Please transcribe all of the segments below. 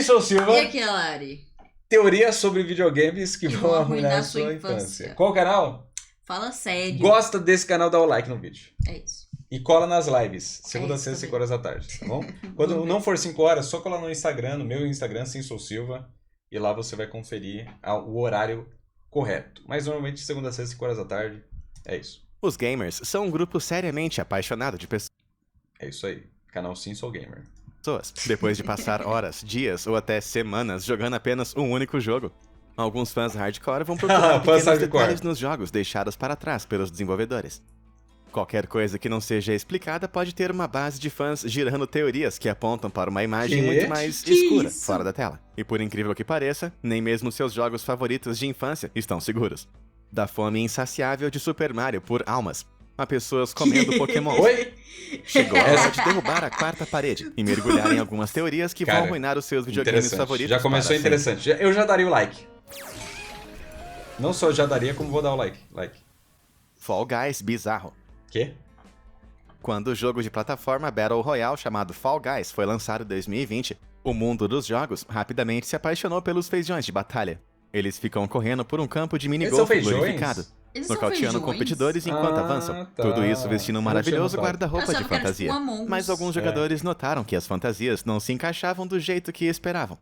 Sim, sou Silva. E aqui é a Lari. Teorias sobre videogames que Que vão vão arruinar arruinar sua sua infância. infância. Qual canal? Fala sério. Gosta desse canal, dá o like no vídeo. É isso. E cola nas lives, segunda a isso sexta, também. 5 horas da tarde, tá bom? Quando Vamos não ver. for 5 horas, só cola no Instagram, no meu Instagram, Sim Sou Silva, e lá você vai conferir o horário correto. Mas normalmente segunda a sexta, 5 horas da tarde, é isso. Os gamers são um grupo seriamente apaixonado de É isso aí, canal Sim Sou Gamer. pessoas, depois de passar horas, dias ou até semanas jogando apenas um único jogo. Alguns fãs hardcore vão procurar Fãs pequenos hardcore. detalhes nos jogos deixados para trás pelos desenvolvedores. Qualquer coisa que não seja explicada pode ter uma base de fãs girando teorias que apontam para uma imagem Quê? muito mais Que escura isso? fora da tela. E por incrível que pareça, nem mesmo seus jogos favoritos de infância estão seguros. Da fome insaciável de Super Mario por almas, a pessoas comendo Pokémon. Oi? Chegou a hora de derrubar a quarta parede e mergulhar em algumas teorias que Cara, vão arruinar os seus videogames Interessante. favoritos. Já começou para sempre. interessante. Eu já daria o like. Não só já daria, como vou dar o like. Fall Guys bizarro. Quê? Quando o jogo de plataforma Battle Royale chamado Fall Guys foi lançado em 2020, o mundo dos jogos rapidamente se apaixonou pelos feijões de batalha. Eles ficam correndo por um campo de Eles são minigolf feijões? glorificado, Eles são nocauteando feijões? competidores enquanto Ah, avançam. tá. Tudo isso vestindo um Eu não tinha maravilhoso notado. guarda-roupa Eu de achava que era fantasia. tipo Among Us. Mas alguns jogadores notaram que as fantasias não se encaixavam do jeito que esperavam.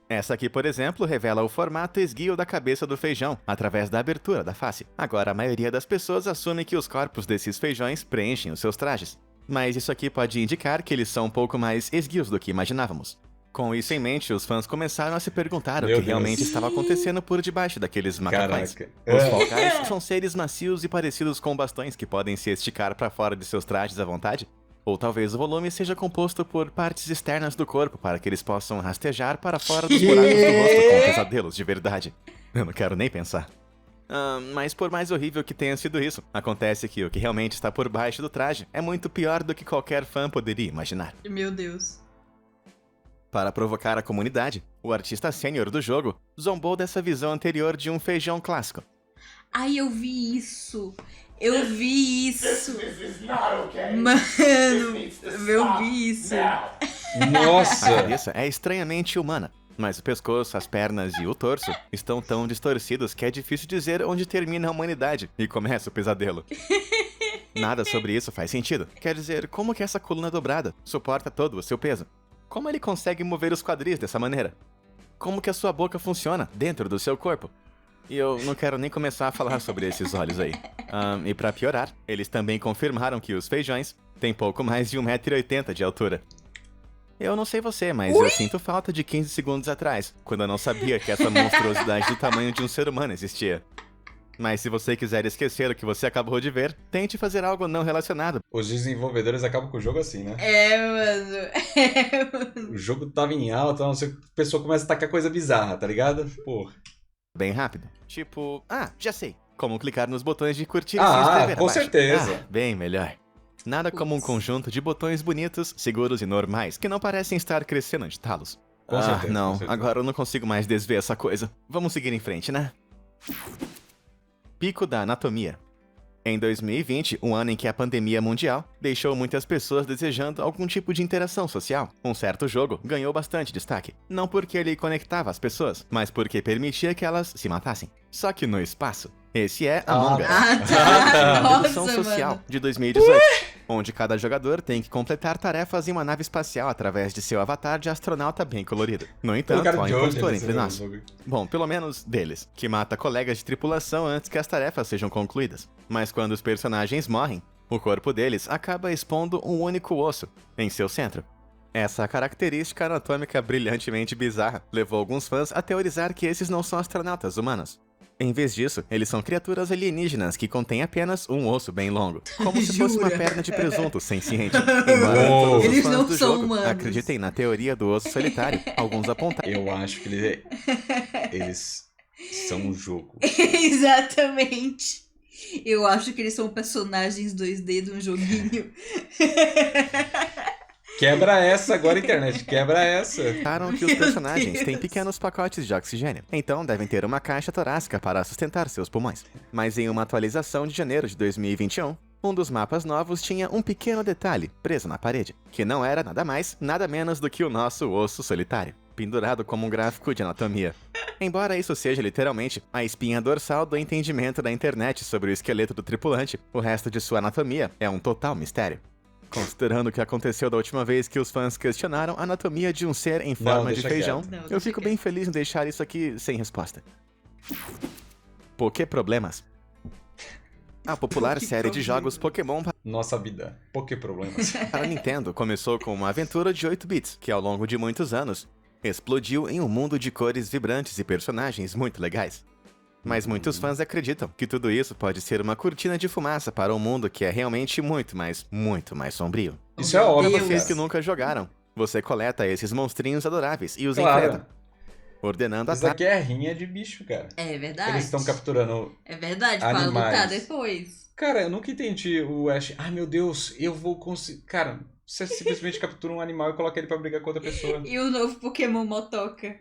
Essa aqui, por exemplo, revela o formato esguio da cabeça do feijão, através da abertura da face. Agora, a maioria das pessoas assume que os corpos desses feijões preenchem os seus trajes. Mas isso aqui pode indicar que eles são um pouco mais esguios do que imaginávamos. Com isso em mente, os fãs começaram a se perguntar o Meu que Deus. realmente estava acontecendo por debaixo daqueles macacões. Caraca. Os Fall Guys são seres macios e parecidos com bastões que podem se esticar para fora de seus trajes à vontade? Ou talvez o volume seja composto por partes externas do corpo para que eles possam rastejar para fora dos buracos do rosto com pesadelos de verdade. Eu não quero nem pensar. Mas por mais horrível que tenha sido isso, acontece que o que realmente está por baixo do traje é muito pior do que qualquer fã poderia imaginar. Meu Deus. Para provocar a comunidade, o artista sênior do jogo zombou dessa visão anterior de um feijão clássico. Ai, eu vi isso. Eu vi isso. This is not okay. Mano, This needs to eu stop vi isso. now. A Nossa! cabeça é estranhamente humana, mas o pescoço, as pernas e o torso estão tão distorcidos que é difícil dizer onde termina a humanidade e começa o pesadelo. Nada sobre isso faz sentido. Quer dizer, como que essa coluna dobrada suporta todo o seu peso? Como ele consegue mover os quadris dessa maneira? Como que a sua boca funciona dentro do seu corpo? E eu não quero nem começar a falar sobre esses olhos aí. E pra piorar, eles também confirmaram que os feijões têm pouco mais de 1,80 m de altura. Eu não sei você, mas eu sinto falta de 15 segundos atrás, quando eu não sabia que essa monstruosidade do tamanho de um ser humano existia. Mas se você quiser esquecer o que você acabou de ver, tente fazer algo não relacionado. Os desenvolvedores acabam com o jogo assim, né? Mano. O jogo tava em alta, não sei, a pessoa começa a tacar coisa bizarra, tá ligado? Porra. Bem rápido. Tipo, já sei. Como clicar nos botões de curtir e se Ah, inscrever com abaixo. certeza. Bem melhor. Nada como um Putz. conjunto de botões bonitos, seguros e normais, que não parecem estar crescendo de talos. Com certeza, Não, com certeza. agora eu não consigo mais desver essa coisa. Vamos seguir em frente, né? Pico da anatomia. Em 2020, um ano em que a pandemia mundial deixou muitas pessoas desejando algum tipo de interação social, um certo jogo ganhou bastante destaque. Não porque ele conectava as pessoas, mas porque permitia que elas se matassem. Só que no espaço. Esse é Among Us. Ah, tá. Uma redução Nossa, social mano. de 2018, onde cada jogador tem que completar tarefas em uma nave espacial através de seu avatar de astronauta bem colorido. No entanto, Colocaram há um de onde impostor nesse entre nós. jogo? Bom, pelo menos deles, que mata colegas de tripulação antes que as tarefas sejam concluídas. Mas quando os personagens morrem, o corpo deles acaba expondo um único osso em seu centro. Essa característica anatômica brilhantemente bizarra levou alguns fãs a teorizar que esses não são astronautas humanos. Em vez disso, eles são criaturas alienígenas que contêm apenas um osso bem longo, como se fosse uma Jura? perna de presunto senciente. Embora Uou. todos os Eles fãs não do são jogo humanos. acreditem na teoria do osso solitário, alguns apontaram. Eu acho que eles são um jogo. Exatamente. Eu acho que eles são personagens 2D de um joguinho. Quebra essa agora, internet. Quebra essa. Notaram que os Meu personagens têm Deus. pequenos pacotes de oxigênio, então devem ter uma caixa torácica para sustentar seus pulmões. Mas em uma atualização de janeiro de 2021, um dos mapas novos tinha um pequeno detalhe preso na parede, que não era nada mais, nada menos do que o nosso osso solitário. pendurado como um gráfico de anatomia. Embora isso seja literalmente a espinha dorsal do entendimento da internet sobre o esqueleto do tripulante, o resto de sua anatomia é um total mistério. Considerando o que aconteceu da última vez que os fãs questionaram a anatomia de um ser em forma de deixa feijão, quieto. Não, eu deixa fico quieto. bem feliz em deixar isso aqui sem resposta. Poképroblemas. A popular série de jogos Pokémon Nossa vida. Por que problemas? para Nintendo começou com uma aventura de 8 bits, que ao longo de muitos anos, explodiu em um mundo de cores vibrantes e personagens muito legais. Mas muitos fãs acreditam que tudo isso pode ser uma cortina de fumaça para um mundo que é realmente muito mais sombrio. Isso é Meu óbvio, Para Deus. vocês que cara. nunca jogaram, você coleta esses monstrinhos adoráveis e os Claro. enfrenta, ordenando Isso aqui é rinha de bicho, cara. É verdade. Eles estão capturando... É verdade, para animais. lutar depois. Cara, eu nunca entendi o Ash. Ai, meu Deus, eu vou conseguir... Cara, você simplesmente captura um animal e coloca ele pra brigar com outra pessoa. E o novo Pokémon Motoca.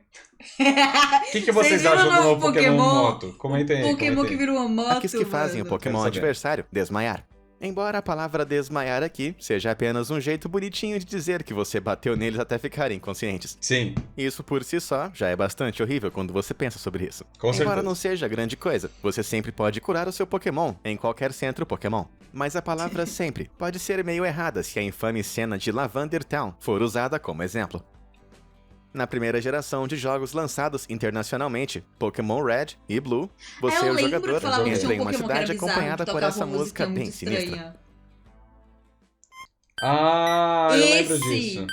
O que vocês viram acham o do novo Pokémon Moto? Comentem aí, Pokémon que comentem aí. virou uma moto, aqueles que fazem o mano. Pokémon Quero saber. adversário desmaiar. Embora a palavra desmaiar aqui seja apenas um jeito bonitinho de dizer que você bateu neles até ficarem inconscientes. Sim, Isso por si só já é bastante horrível quando você pensa sobre isso. com Embora certeza. não seja grande coisa, você sempre pode curar o seu Pokémon em qualquer centro Pokémon. Mas a palavra sempre pode ser meio errada se a infame cena de Lavender Town for usada como exemplo. Na primeira geração de jogos lançados internacionalmente, Pokémon Red e Blue, você, eu o lembro jogador, que falavam que entra tinha em um uma Pokémon que era cidade bizarro, acompanhada que por tocava essa uma música muito bem sinistra. estranha. Ah, eu lembro Esse! disso.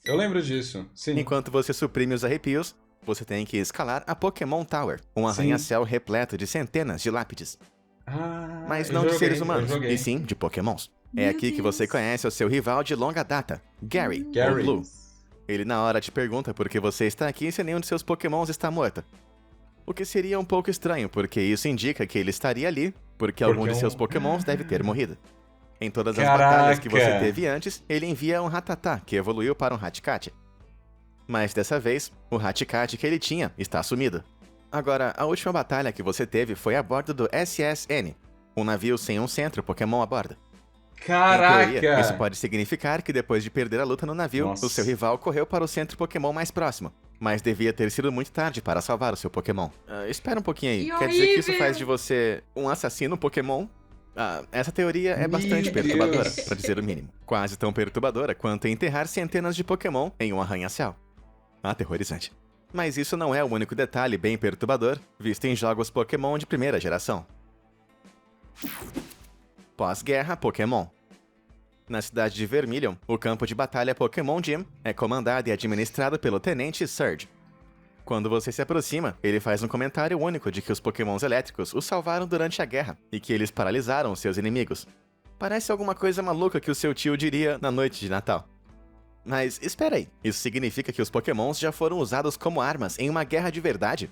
Eu lembro disso, sim. Enquanto você suprime os arrepios, você tem que escalar a Pokémon Tower, um arranha-céu repleto de centenas de lápides. Ah, Mas eu não de joguei, seres eu humanos, joguei. e sim de Pokémons. É Meu aqui que você Deus. conhece o seu rival de longa data, Gary, Gary. ou Blue. Ele na hora te pergunta por que você está aqui se nenhum de seus Pokémons está morto. O que seria um pouco estranho, porque isso indica que ele estaria ali, porque algum de seus Pokémons deve ter morrido. Em todas as batalhas que você Caraca. teve antes, ele envia um Rattata, que evoluiu para um Hatcat. Mas dessa vez, o Hatcat que ele tinha está sumido. Agora, a última batalha que você teve foi a bordo do SSN, um navio sem um centro Pokémon a bordo. Em teoria, Caraca! isso pode significar que depois de perder a luta no navio, Nossa. o seu rival correu para o centro Pokémon mais próximo. Mas devia ter sido muito tarde para salvar o seu Pokémon. Espera um pouquinho aí. Que Quer dizer que isso horrível! faz de você um assassino Pokémon? Essa teoria é Meu bastante Deus. perturbadora, para dizer o mínimo. Quase tão perturbadora quanto enterrar centenas de Pokémon em um arranha-céu. Aterrorizante. Mas isso não é o único detalhe bem perturbador visto em jogos Pokémon de primeira geração. Pós-guerra Pokémon. Na cidade de Vermilion, o campo de batalha Pokémon Gym é comandado e administrado pelo Tenente Surge. Quando você se aproxima, ele faz um comentário único de que os Pokémons elétricos os salvaram durante a guerra e que eles paralisaram os seus inimigos. Parece alguma coisa maluca que o seu tio diria na noite de Natal. Mas espera aí, isso significa que os Pokémons já foram usados como armas em uma guerra de verdade?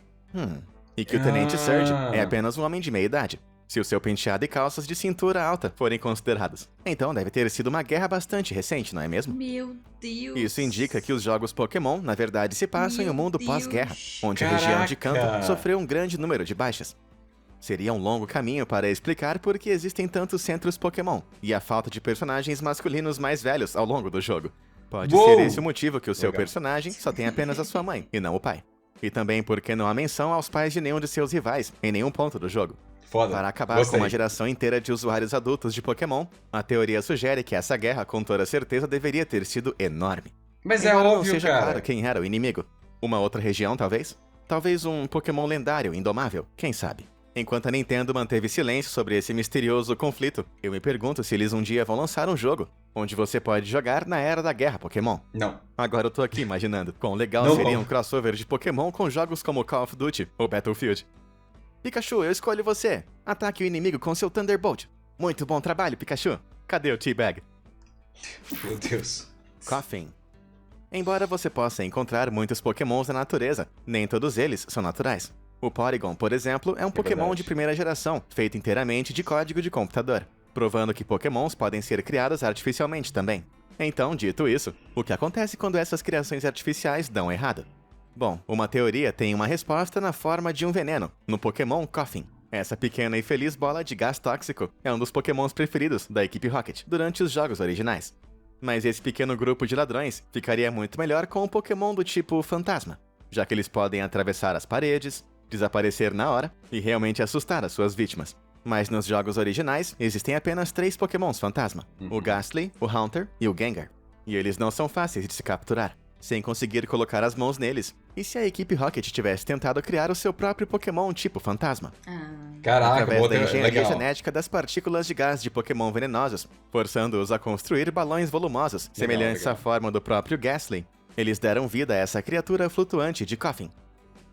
E que o Tenente Surge é apenas um homem de meia idade, se o seu penteado e calças de cintura alta forem considerados. Então deve ter sido uma guerra bastante recente, não é mesmo? Meu Deus. Isso indica que os jogos Pokémon, na verdade, se passam em um Meu mundo Deus. pós-guerra, onde a região de Caraca. Kanto sofreu um grande número de baixas. Seria um longo caminho para explicar por que existem tantos centros Pokémon e a falta de personagens masculinos mais velhos ao longo do jogo. Pode Uou. ser esse o motivo que o seu Legal. personagem só tem apenas a sua mãe e não o pai. E também porque não há menção aos pais de nenhum de seus rivais em nenhum ponto do jogo. Foda. Para acabar Gostei. com uma geração inteira de usuários adultos de Pokémon, a teoria sugere que essa guerra com toda certeza deveria ter sido enorme. Mas é Embora não óbvio, seja cara. claro quem era o inimigo. Uma outra região, talvez? Talvez um Pokémon lendário, indomável, quem sabe? Enquanto a Nintendo manteve silêncio sobre esse misterioso conflito, eu me pergunto se eles um dia vão lançar um jogo, onde você pode jogar na era da guerra Pokémon. Não. Agora eu tô aqui imaginando quão legal Não seria vão. um crossover de Pokémon com jogos como Call of Duty ou Battlefield. Pikachu, eu escolho você. Ataque o inimigo com seu Thunderbolt. Muito bom trabalho, Pikachu. Cadê o T-Bag? Meu Deus. Coffin. Embora você possa encontrar muitos Pokémons na natureza, nem todos eles são naturais. O Porygon, por exemplo, é um Pokémon verdade. de primeira geração, feito inteiramente de código de computador, provando que Pokémons podem ser criados artificialmente também. Então, dito isso, o que acontece quando essas criações artificiais dão errado? Bom, uma teoria tem uma resposta na forma de um veneno, no Pokémon Coffin. Essa pequena e feliz bola de gás tóxico é um dos Pokémons preferidos da equipe Rocket durante os jogos originais. Mas esse pequeno grupo de ladrões ficaria muito melhor com um Pokémon do tipo Fantasma. já que eles podem atravessar as paredes, desaparecer na hora e realmente assustar as suas vítimas. Mas nos jogos originais, existem apenas 3 pokémons fantasma, o Gastly, o Haunter e o Gengar. E eles não são fáceis de se capturar, sem conseguir colocar as mãos neles. E se a equipe Rocket tivesse tentado criar o seu próprio pokémon tipo fantasma? Caraca, Através boa da engenharia legal. genética das partículas de gás de pokémon venenosos, forçando-os a construir balões volumosos, semelhantes legal. à forma do próprio Gastly. Eles deram vida a essa criatura flutuante de Koffing.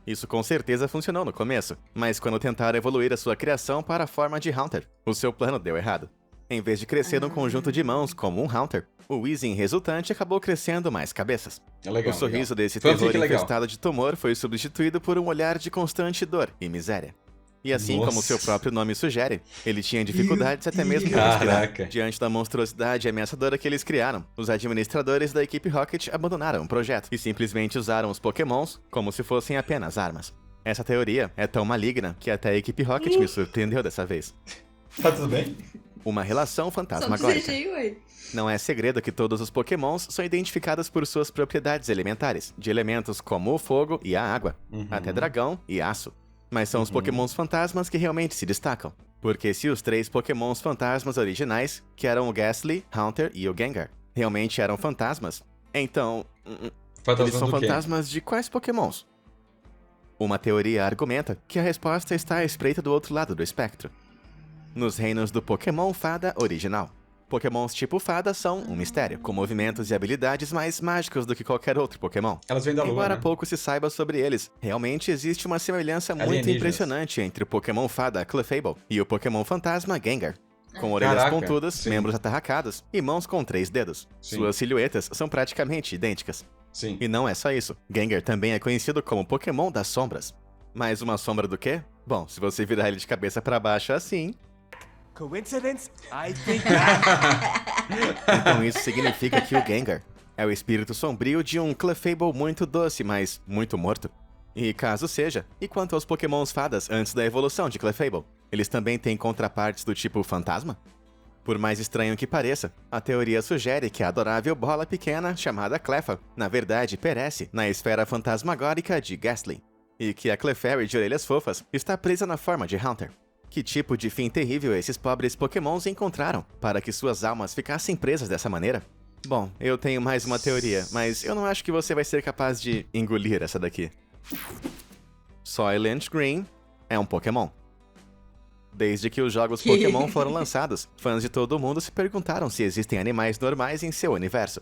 Isso com certeza funcionou no começo, mas quando tentaram evoluir a sua criação para a forma de Haunter, o seu plano deu errado. Em vez de crescer num conjunto de mãos como um Haunter, o Weezing resultante acabou crescendo mais cabeças. É legal, O sorriso legal. desse Fanfic terror legal. infestado de tumor foi substituído por um olhar de constante dor e miséria. E assim como Nossa. seu próprio nome sugere, ele tinha dificuldades até mesmo para respirar. Caraca. Diante da monstruosidade ameaçadora que eles criaram, os administradores da equipe Rocket abandonaram o projeto e simplesmente usaram os pokémons como se fossem apenas armas. Essa teoria é tão maligna que até a equipe Rocket me surpreendeu dessa vez. Tá tudo bem? Uma relação Só fantasmagórica. desejei, ué. Não é segredo que todos os pokémons são identificados por suas propriedades elementares, de elementos como o fogo e a água, até dragão e aço. Mas são os pokémons fantasmas que realmente se destacam. Porque se os 3 pokémons fantasmas originais, que eram o Gastly, Haunter e o Gengar, realmente eram fantasmas, então, Fantasma eles são do quê? fantasmas de quais pokémons? Uma teoria argumenta que a resposta está à espreita do outro lado do espectro. Nos reinos do Pokémon Fada original. Pokémons tipo Fada são um mistério, com movimentos e habilidades mais mágicos do que qualquer outro Pokémon. Elas vêm da lua, Embora né? pouco se saiba sobre eles, realmente existe uma semelhança muito Alienígenas. impressionante entre o Pokémon Fada Clefable e o Pokémon Fantasma Gengar. Com orelhas Caraca, pontudas, sim. membros atarracados e mãos com 3 dedos. Sim. Suas silhuetas são praticamente idênticas. Sim. E não é só isso. Gengar também é conhecido como Pokémon das Sombras. Mais uma sombra do quê? Bom, se você virar ele de cabeça pra baixo assim, Coincidence? I think not. então isso significa que o Gengar é o espírito sombrio de um Clefable muito doce, mas muito morto. E caso seja, e quanto aos Pokémons fadas antes da evolução de Clefable? Eles também têm contrapartes do tipo fantasma? Por mais estranho que pareça, a teoria sugere que a adorável bola pequena chamada Cleffa, na verdade, perece na esfera fantasmagórica de Gastly, e que a Clefairy de orelhas fofas está presa na forma de Haunter. Que tipo de fim terrível esses pobres pokémons encontraram para que suas almas ficassem presas dessa maneira? Bom, eu tenho mais uma teoria, mas eu não acho que você vai ser capaz de engolir essa daqui. Soylent Green é um Pokémon. Desde que os jogos Pokémon foram lançados, fãs de todo o mundo se perguntaram se existem animais normais em seu universo.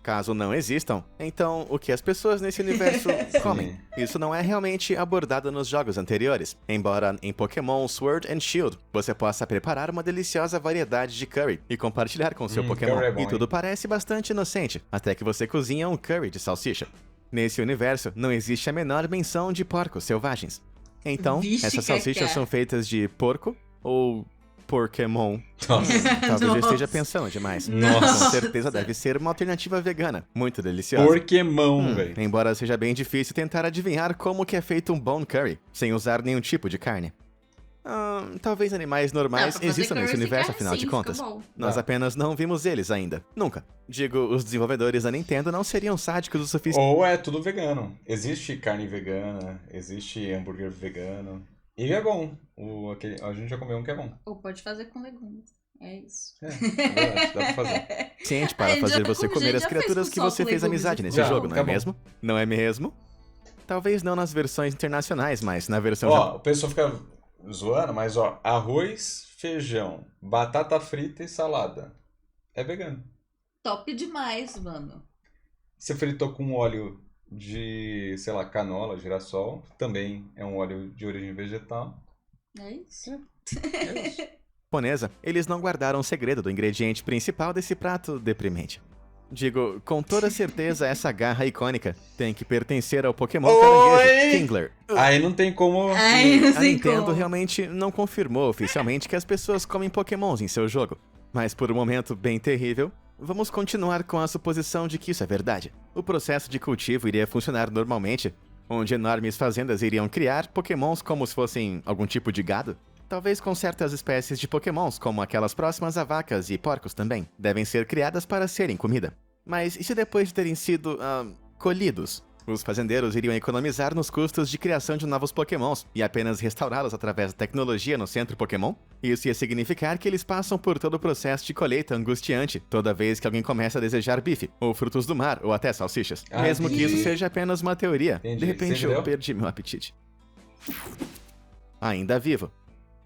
Caso não existam, então o que as pessoas nesse universo comem? Isso não é realmente abordado nos jogos anteriores, embora em Pokémon Sword and Shield você possa preparar uma deliciosa variedade de curry e compartilhar com seu Pokémon. curry é bom, E tudo hein? parece bastante inocente, até que você cozinha um curry de salsicha. Nesse universo, não existe a menor menção de porcos selvagens. Então, Vixe, essas salsichas Cacá. são feitas de porco ou Pokémon? Nossa. Talvez eu Nossa. esteja pensando demais. Nossa. Com certeza deve ser uma alternativa vegana, muito deliciosa. Pokémon, velho. Embora seja bem difícil tentar adivinhar como que é feito um bone curry, sem usar nenhum tipo de carne. Talvez animais normais Não, pra fazer existam nesse curry universo, fica afinal assim, de fica contas. bom. Nós Tá. apenas não vimos eles ainda. Nunca. Digo, os desenvolvedores da Nintendo não seriam sádicos o suficiente. Ou é tudo vegano. Existe carne vegana, existe hambúrguer vegano. E é bom. A gente já comeu um que é bom. Ou pode fazer com legumes. É isso. É verdade, dá pra fazer. Suficiente A para gente fazer já tá você com- comer já as fez criaturas com que sal você com fez legumes amizade e nesse Já, jogo, não tá é bom. mesmo? Não é mesmo? Talvez não nas versões internacionais, mas na versão Ó, o pessoal fica zoando, mas ó, arroz, feijão, batata frita e salada. É vegano. Top demais, mano. Você fritou com óleo de, sei lá, canola, girassol. Também é um óleo de origem vegetal. É isso. É isso. japonesa, eles não guardaram o segredo do ingrediente principal desse prato deprimente. Digo, com toda certeza essa garra icônica tem que pertencer ao Pokémon Oi! caranguejo Kingler. Aí não tem como. Ai, não A sei Nintendo como. realmente não confirmou oficialmente que as pessoas comem Pokémons em seu jogo. Mas por um momento bem terrível, vamos continuar com a suposição de que isso é verdade. O processo de cultivo iria funcionar normalmente, onde enormes fazendas iriam criar Pokémons como se fossem algum tipo de gado. Talvez com certas espécies de Pokémons, como aquelas próximas a vacas e porcos também, devem ser criadas para serem comida. Mas e se depois de terem sido, colhidos, Os fazendeiros iriam economizar nos custos de criação de novos pokémons e apenas restaurá-los através da tecnologia no centro Pokémon. Isso ia significar que eles passam por todo o processo de colheita angustiante toda vez que alguém começa a desejar bife, ou frutos do mar, ou até salsichas. Ah, Mesmo que isso entendi. seja apenas uma teoria. Entendi. De repente Você eu entendeu? perdi meu apetite. Ainda vivo.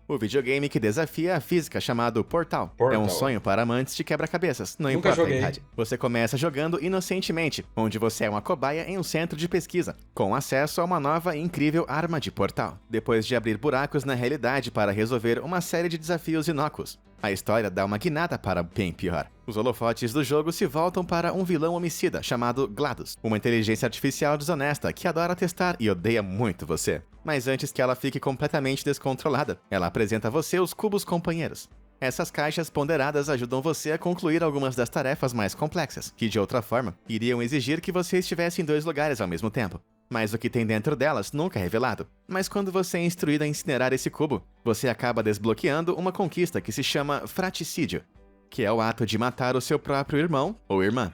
O videogame que desafia a física chamado Portal. É um Portal. sonho para amantes de quebra-cabeças, não Nunca importa joguei. a idade. Você começa jogando inocentemente, onde você é uma cobaia em um centro de pesquisa, com acesso a uma nova e incrível arma de portal. Depois de abrir buracos na realidade para resolver uma série de desafios inócuos, a história dá uma guinada para bem pior. Os holofotes do jogo se voltam para um vilão homicida chamado GLaDOS, uma inteligência artificial desonesta que adora testar e odeia muito você. Mas antes que ela fique completamente descontrolada, ela apresenta a você os cubos companheiros. Essas caixas ponderadas ajudam você a concluir algumas das tarefas mais complexas, que de outra forma, iriam exigir que você estivesse em 2 lugares ao mesmo tempo. Mas o que tem dentro delas nunca é revelado. Mas quando você é instruído a incinerar esse cubo, você acaba desbloqueando uma conquista que se chama fraticídio, que é o ato de matar o seu próprio irmão ou irmã,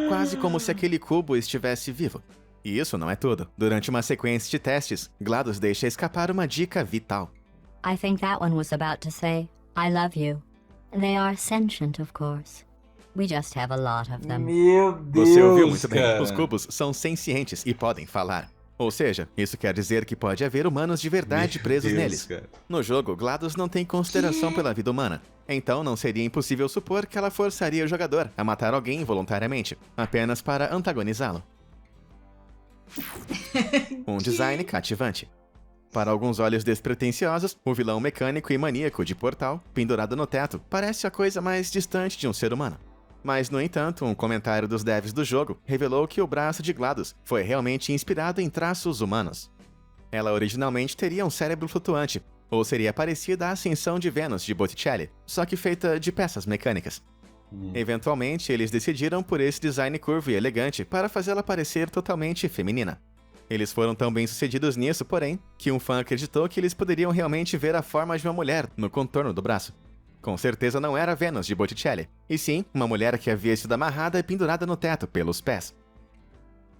quase como se aquele cubo estivesse vivo. E isso não é tudo. Durante uma sequência de testes, GLaDOS deixa escapar uma dica vital. I think that one was about to say, I love you. They are sentient, of course. We just have a lot of them. Meu Deus, Você ouviu muito bem. cara. Os cubos são sencientes e podem falar. Ou seja, isso quer dizer que pode haver humanos de verdade Meu presos Deus, neles. cara. No jogo, GLaDOS não tem consideração pela vida humana. Então não seria impossível supor que ela forçaria o jogador a matar alguém involuntariamente, apenas para antagonizá-lo. Um design cativante. Para alguns olhos despretensiosos, o vilão mecânico e maníaco de Portal, pendurado no teto, parece a coisa mais distante de um ser humano. Mas, no entanto, um comentário dos devs do jogo revelou que o braço de GLaDOS foi realmente inspirado em traços humanos. Ela originalmente teria um cérebro flutuante, ou seria parecida à Ascensão de Vênus de Botticelli, só que feita de peças mecânicas. Eventualmente, eles decidiram por esse design curvo e elegante para fazê-la parecer totalmente feminina. Eles foram tão bem-sucedidos nisso, porém, que um fã acreditou que eles poderiam realmente ver a forma de uma mulher no contorno do braço. Com certeza não era Vênus de Botticelli, e sim uma mulher que havia sido amarrada e pendurada no teto pelos pés.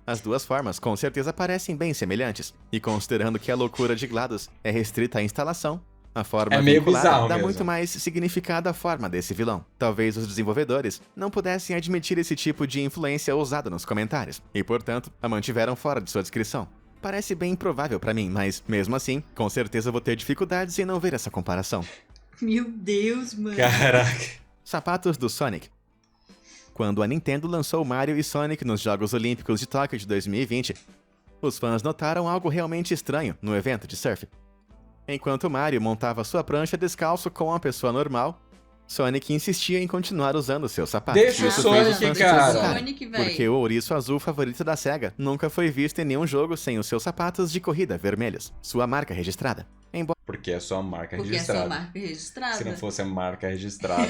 As duas formas com certeza parecem bem semelhantes, e considerando que a loucura de GLaDOS é restrita à instalação, a forma É meio vinculada bizarro dá mesmo. muito mais significado à forma desse vilão. Talvez os desenvolvedores não pudessem admitir esse tipo de influência ousada nos comentários, e portanto, a mantiveram fora de sua descrição. Parece bem improvável pra mim, mas mesmo assim, com certeza vou ter dificuldades em não ver essa comparação. Meu Deus, mano. Caraca. Sapatos do Sonic. Quando a Nintendo lançou Mario e Sonic nos Jogos Olímpicos de Tóquio de 2020, os fãs notaram algo realmente estranho no evento de surf. Enquanto Mario montava sua prancha descalço com uma pessoa normal, Sonic insistia em continuar usando seus sapatos. Deixa o Isso fez os Sonic, fãs se cara. preocuparem, Sonic, véi. porque o ouriço azul favorito da SEGA nunca foi visto em nenhum jogo sem os seus sapatos de corrida vermelhos, sua marca registrada. Embora Porque é só marca Porque é registrada. sua marca registrada. Se não fosse a marca registrada,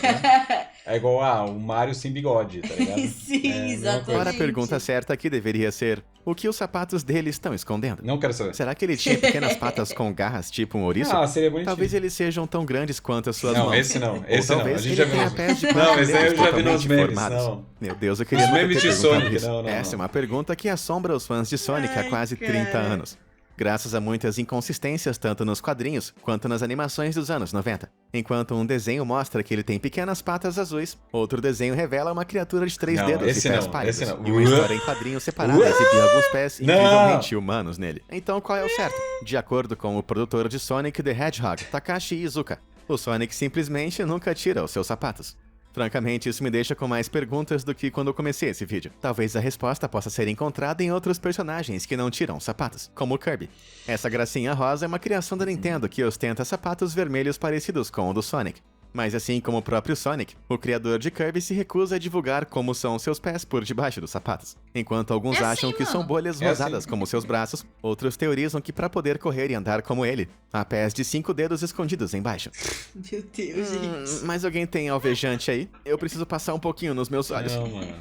é igual o Mario sem bigode, tá ligado? Sim, É a mesma exatamente. coisa. a pergunta certa aqui deveria ser: o que os sapatos dele estão escondendo? Não quero saber. Será que ele tinha pequenas patas com garras tipo um ouriço? Ah, seria bonitinho. Talvez eles sejam tão grandes quanto as suas Não, mãos. esse não. Ou Esse não. A talvez gente ele já viu tenha nos pés de Não, quatro esse aí eu dedos já vi nos totalmente memes. formados. Não. Meu Deus, eu queria Os muito memes ter de perguntado Sonic, isso. não. Essa é uma pergunta que assombra os fãs de Sonic há Ai, quase cara. 30 anos. Graças a muitas inconsistências tanto nos quadrinhos quanto nas animações dos anos 90. Enquanto um desenho mostra que ele tem pequenas patas azuis, outro desenho revela uma criatura de 3 Não, dedos esse e pés não, pálidos. esse não. E uma história em quadrinhos separada exibia alguns pés Não. incrivelmente humanos nele. Então qual é o certo? De acordo com o produtor de Sonic the Hedgehog, Takashi Iizuka, o Sonic simplesmente nunca tira os seus sapatos. Francamente, isso me deixa com mais perguntas do que quando eu comecei esse vídeo. Talvez a resposta possa ser encontrada em outros personagens que não tiram sapatos, como o Kirby. Essa gracinha rosa é uma criação da Nintendo que ostenta sapatos vermelhos parecidos com o do Sonic. Mas assim como o próprio Sonic, o criador de Kirby se recusa a divulgar como são seus pés por debaixo dos sapatos. Enquanto alguns É acham assim, que são mano. bolhas É rosadas assim. como seus braços, outros teorizam que para poder correr e andar como ele, há pés de 5 dedos escondidos embaixo. Meu Deus, gente. Mas alguém tem alvejante aí? Eu preciso passar um pouquinho nos meus olhos. Não, mano.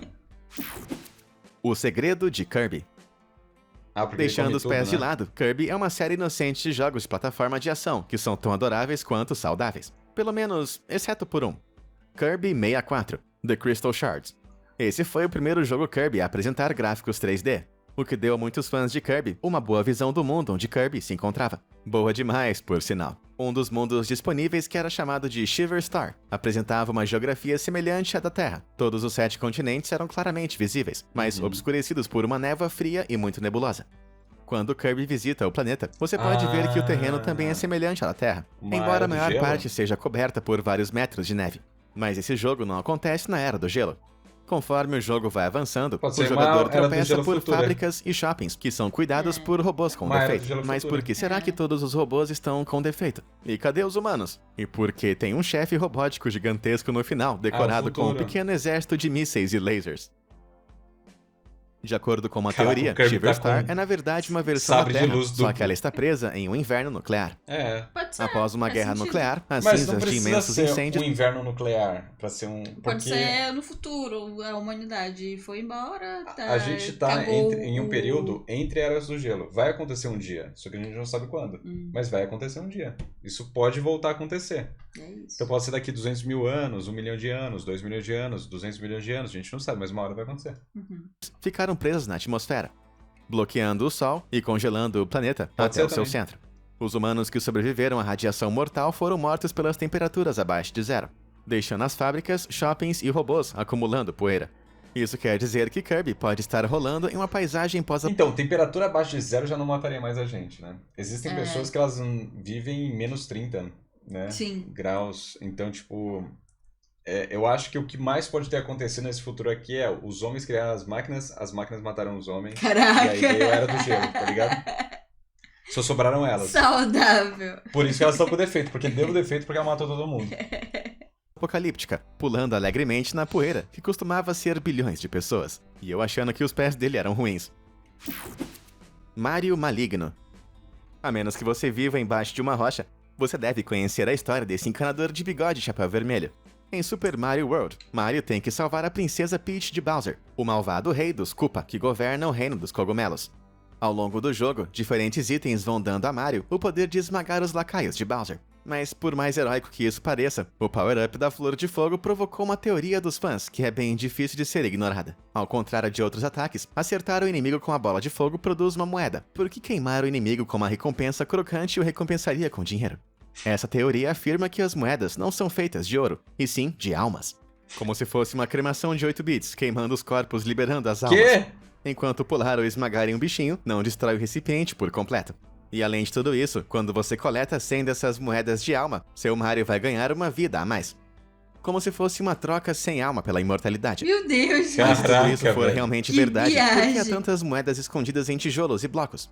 O segredo de Kirby. Ah, porque Deixando ele os come pés tudo, de né? lado, Kirby é uma série inocente de jogos de plataforma de ação que são tão adoráveis quanto saudáveis. Pelo menos, exceto por um. Kirby 64, The Crystal Shards. Esse foi o primeiro jogo Kirby a apresentar gráficos 3D. o que deu a muitos fãs de Kirby uma boa visão do mundo onde Kirby se encontrava. Boa demais, por sinal. Um dos mundos disponíveis, que era chamado de Shiver Star, apresentava uma geografia semelhante à da Terra. Todos os 7 continentes eram claramente visíveis, mas obscurecidos por uma névoa fria e muito nebulosa. Quando Kirby visita o planeta, você pode ver que o terreno também é semelhante à da Terra, Uma embora era a do maior gelo? parte seja coberta por vários metros de neve. Mas esse jogo não acontece na Era do Gelo. Conforme o jogo vai avançando, Pode o ser uma jogador Era do tropeça Gelo por futura. fábricas e shoppings que são cuidados por robôs com Uma Era do defeito. Gelo Mas futura. por que será que todos os robôs estão com defeito? E cadê os humanos? E por que tem um chefe robótico gigantesco no final, decorado com um futuro. pequeno exército de mísseis e lasers? De acordo com uma Caraca, teoria, o Kirby Shiver tá Star com é na verdade uma versão da sabre de Terra, luz só duplo. que ela está presa em um inverno nuclear. É. Pode ser. Após uma faz guerra sentido. nuclear, as Mas não cinzas de precisa imensos ser incêndios um inverno nuclear pra ser um... Pode porque ser no futuro, a humanidade foi embora, a gente tá acabou em um o- período entre eras do gelo. Vai acontecer um dia, só que a gente não sabe quando. Hum. Mas vai acontecer um dia. Isso pode voltar a acontecer. É isso. Então pode ser daqui 200 mil anos, 1 milhão de anos, 2 milhões de anos, 200 milhões de anos. A gente não sabe, mas uma hora vai acontecer. Uhum. ficaram presas na atmosfera, bloqueando o Sol e congelando o planeta Pode até ser o seu também. centro. Os humanos que sobreviveram à radiação mortal foram mortos pelas temperaturas abaixo de zero, deixando as fábricas, shoppings e robôs acumulando poeira. Isso quer dizer que Kirby pode estar rolando em uma paisagem Então, temperatura abaixo de zero já não mataria mais a gente, né? Existem É. pessoas que elas vivem em menos 30, né? Sim. Graus. Então, tipo... eu acho que o que mais pode ter acontecido nesse futuro aqui é os homens criaram as máquinas mataram os homens. Caraca. E aí veio a Era do Gelo, tá ligado? Só sobraram elas. Saudável. Por isso que elas estão com defeito, porque deu defeito porque ela matou todo mundo. apocalíptica, pulando alegremente na poeira que costumava ser bilhões de pessoas, e eu achando que os pés dele eram ruins. Mario Maligno. A menos que você viva embaixo de uma rocha, você deve conhecer a história desse encanador de bigode e chapéu vermelho. Em Super Mario World, Mario tem que salvar a princesa Peach de Bowser, o malvado rei dos Koopa que governa o reino dos cogumelos. Ao longo do jogo, diferentes itens vão dando a Mario o poder de esmagar os lacaios de Bowser. Mas por mais heróico que isso pareça, o power-up da Flor de Fogo provocou uma teoria dos fãs que é bem difícil de ser ignorada. Ao contrário de outros ataques, acertar o inimigo com a bola de fogo produz uma moeda, porque queimar o inimigo com uma recompensa crocante o recompensaria com dinheiro. Essa teoria afirma que as moedas não são feitas de ouro, e sim de almas. Como se fosse uma cremação de 8 bits, queimando os corpos, liberando as almas. Quê? Enquanto pular ou esmagar em um bichinho, não destrói o recipiente por completo. E além de tudo isso, quando você coleta 100 dessas moedas de alma, seu Mario vai ganhar uma vida a mais. Como se fosse uma troca sem alma pela imortalidade. Meu Deus. Cara, Mas se tudo isso Caraca, for velho. realmente Que verdade, por que há viagem. tantas moedas escondidas em tijolos e blocos?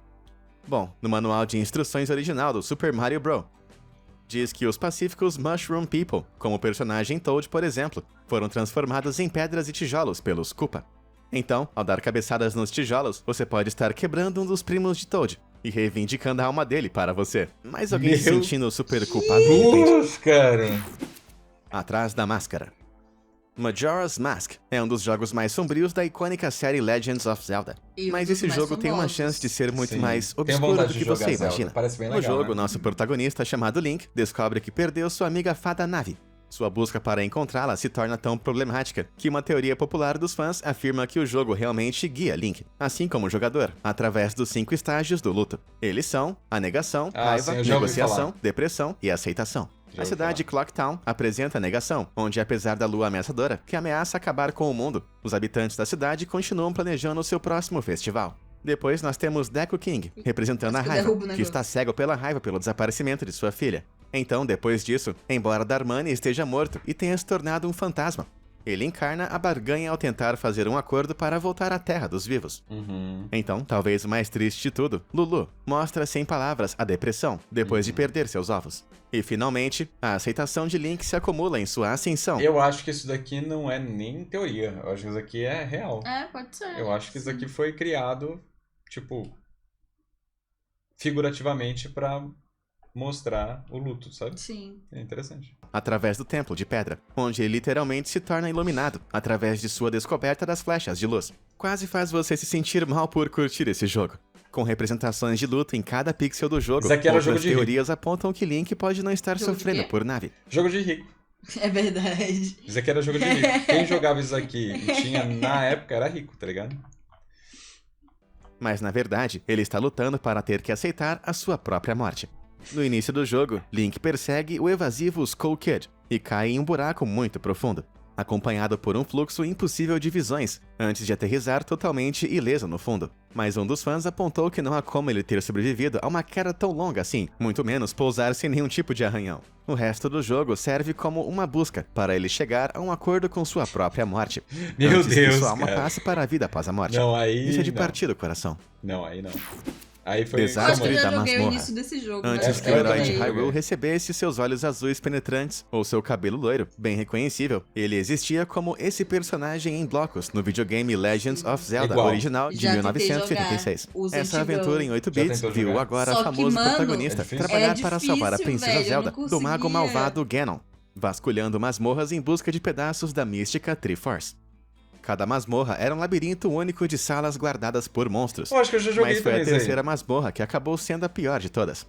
Bom, no manual de instruções original do Super Mario Bros., diz que os pacíficos Mushroom People, como o personagem Toad, por exemplo, foram transformados em pedras e tijolos pelos Koopa. Então, ao dar cabeçadas nos tijolos, você pode estar quebrando um dos primos de Toad e reivindicando a alma dele para você. Mas alguém se Meu sentindo super culpado de repente. Putz, cara. Atrás da máscara. Majora's Mask é um dos jogos mais sombrios da icônica série Legends of Zelda. E um Mas dos esse mais jogo tem uma famosos. chance de ser muito Sim. mais Tenho obscuro vontade do de que jogar você Zelda. imagina. Parece bem No legal, jogo, né? nosso protagonista, chamado Link, descobre que perdeu sua amiga fada Navi. Sua busca para encontrá-la se torna tão problemática que uma teoria popular dos fãs afirma que o jogo realmente guia Link, assim como o jogador, através dos 5 estágios do luto. Eles são a negação, Ah, raiva, sim, eu já ouvi negociação, falar. depressão e aceitação. Já A ouvi cidade Clocktown apresenta a negação, onde apesar da lua ameaçadora, que ameaça acabar com o mundo, os habitantes da cidade continuam planejando o seu próximo festival. Depois nós temos Deku King, representando a Acho que raiva, derruba o que negócio. está cego pela raiva pelo desaparecimento de sua filha. Então, depois disso, embora Darmani esteja morto e tenha se tornado um fantasma, ele encarna a barganha ao tentar fazer um acordo para voltar à Terra dos Vivos. Uhum. Então, talvez o mais triste de tudo, Lulu mostra sem palavras a depressão depois Uhum. de perder seus ovos. E finalmente, a aceitação de Link se acumula em sua ascensão. Eu acho que isso daqui não é nem teoria. Eu acho que isso aqui é real. É, pode ser. Eu acho que isso Sim. aqui foi criado, tipo, figurativamente pra mostrar o luto, sabe? Sim. É interessante. Através do Templo de Pedra, onde ele literalmente se torna iluminado através de sua descoberta das flechas de luz. Quase faz você se sentir mal por curtir esse jogo. Com representações de luto em cada pixel do jogo, Isso aqui era outras jogo de teorias apontam que Link pode não estar Jogo de sofrendo quê? por nave. Jogo de rico. É verdade. Isso aqui era jogo de rico. Quem jogava isso aqui e tinha na época era rico, tá ligado? Mas na verdade, ele está lutando para ter que aceitar a sua própria morte. No início do jogo, Link persegue o evasivo Skull Kid e cai em um buraco muito profundo, acompanhado por um fluxo impossível de visões, antes de aterrissar totalmente ileso no fundo. Mas um dos fãs apontou que não há como ele ter sobrevivido a uma queda tão longa assim, muito menos pousar sem nenhum tipo de arranhão. O resto do jogo serve como uma busca para ele chegar a um acordo com sua própria morte. Meu antes Deus, que sua alma cara. passe para a vida após a morte. Não, aí Isso é de não. partir do coração. Não, aí não. Aí foi... Eu acho que eu Desastre já da joguei o masmorra. início desse jogo. Antes mas que eu o herói de joguei. Hyrule recebesse seus olhos azuis penetrantes ou seu cabelo loiro, bem reconhecível, ele existia como esse personagem em blocos no videogame Legends of Zelda Igual. original de Já tentei 1986. jogar os Essa antigão. aventura em 8 Já bits tentou viu jogar? agora Só o que, famoso mano, protagonista é difícil. trabalhar É para salvar a difícil, princesa velho, eu Zelda não do mago conseguia. malvado Ganon, vasculhando masmorras em busca de pedaços da mística Triforce. Cada masmorra era um labirinto único de salas guardadas por monstros. Eu acho que eu já joguei Mas foi também a isso aí. terceira masmorra que acabou sendo a pior de todas.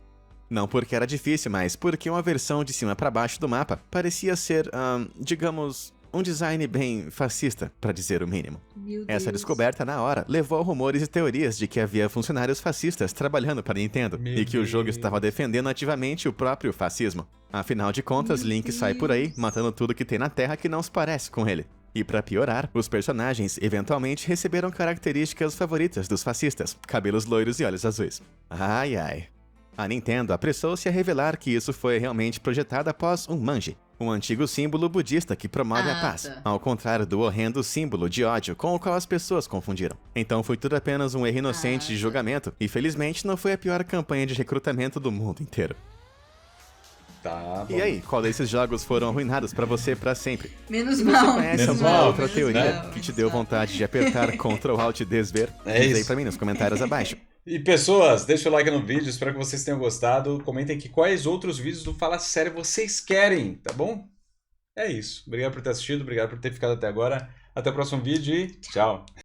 Não porque era difícil, mas porque uma versão de cima para baixo do mapa parecia ser, digamos, um design bem fascista, para dizer o mínimo. Meu Essa Deus. descoberta na hora levou a rumores e teorias de que havia funcionários fascistas trabalhando para a Nintendo Meu e que o jogo Deus. estava defendendo ativamente o próprio fascismo. Afinal de contas, Meu Link sai por aí Deus. matando tudo que tem na Terra que não se parece com ele. E pra piorar, os personagens eventualmente receberam características favoritas dos fascistas, cabelos loiros e olhos azuis. Ai ai. A Nintendo apressou-se a revelar que isso foi realmente projetado após um manji, um antigo símbolo budista que promove a paz, tá. ao contrário do horrendo símbolo de ódio com o qual as pessoas confundiram. Então foi tudo apenas um erro inocente de julgamento, e felizmente não foi a pior campanha de recrutamento do mundo inteiro. Tá bom. E aí, qual desses jogos foram arruinados pra você pra sempre? Menos Se você mal. conhece Menos alguma mal, outra menos teoria mal, que te deu vontade de apertar Ctrl Alt Desver, É diz aí isso. pra mim nos comentários abaixo. E pessoas, deixa o like no vídeo, espero que vocês tenham gostado. Comentem aqui quais outros vídeos do Fala Sério vocês querem, tá bom? É isso. Obrigado por ter assistido, obrigado por ter ficado até agora. Até o próximo vídeo e tchau.